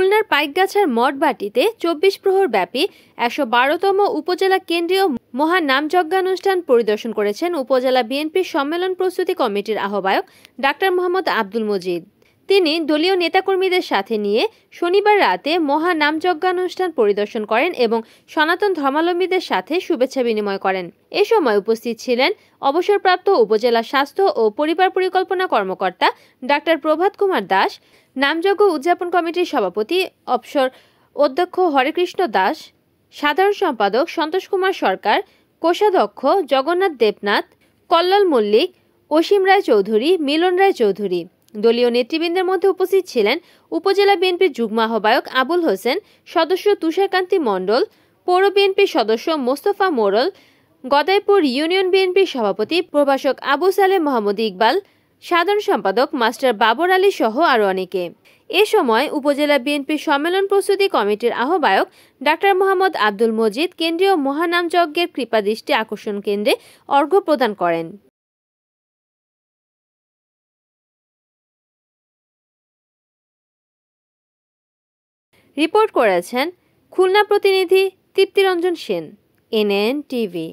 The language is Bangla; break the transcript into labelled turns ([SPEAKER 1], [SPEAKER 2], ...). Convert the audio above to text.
[SPEAKER 1] খুলনার পাইকগাছার মঠবাটিতে ২৪ প্রহর ব্যাপী ১১২তম উপজেলা কেন্দ্রীয় মহানামযজ্ঞানুষ্ঠান পরিদর্শন করেছেন উপজেলা বিএনপির সম্মেলন প্রস্তুতি কমিটির আহ্বায়ক ডাক্তার মোহাম্মদ আব্দুল মজিদ। তিনি দলীয় নেতাকর্মীদের সাথে নিয়ে শনিবার রাতে মহানামযজ্ঞানুষ্ঠান পরিদর্শন করেন এবং সনাতন ধর্মাবলম্বীদের সাথে শুভেচ্ছা বিনিময় করেন। এ সময় উপস্থিত ছিলেন অবসরপ্রাপ্ত উপজেলা স্বাস্থ্য ও পরিবার পরিকল্পনা কর্মকর্তা ডাক্তার প্রভাত কুমার দাস, নামযজ্ঞ উদযাপন কমিটির সভাপতি অবসর অধ্যক্ষ হরেকৃষ্ণ দাস, সাধারণ সম্পাদক সন্তোষ কুমার সরকার, কোষাধ্যক্ষ জগন্নাথ দেবনাথ, কল্লোল মল্লিক, অসীম রায় চৌধুরী, মিলন রায় চৌধুরী। দলীয় নেতৃবৃন্দের মধ্যে উপস্থিত ছিলেন উপজেলা বিএনপির যুগ্ম আহ্বায়ক আবুল হোসেন, সদস্য তুষারকান্তি মণ্ডল, পৌর বিএনপির সদস্য মোস্তফা মোড়ল, গদাইপুর ইউনিয়ন বিএনপির সভাপতি প্রভাষক আবু সালেহ মোহাম্মদ ইকবাল, সাধারণ সম্পাদক মাস্টার বাবর আলী সহ আরও অনেকে। এ সময় উপজেলা বিএনপির সম্মেলন প্রস্তুতি কমিটির আহ্বায়ক ডাক্তার মোহাম্মদ আব্দুল মজিদ কেন্দ্রীয় মহানামযজ্ঞের কৃপাদৃষ্টি আকর্ষণ কেন্দ্রে অর্ঘ্য প্রদান করেন। রিপোর্ট করেছেন খুলনা প্রতিনিধি তৃপ্তিরঞ্জন সেন, এনএন টিভি।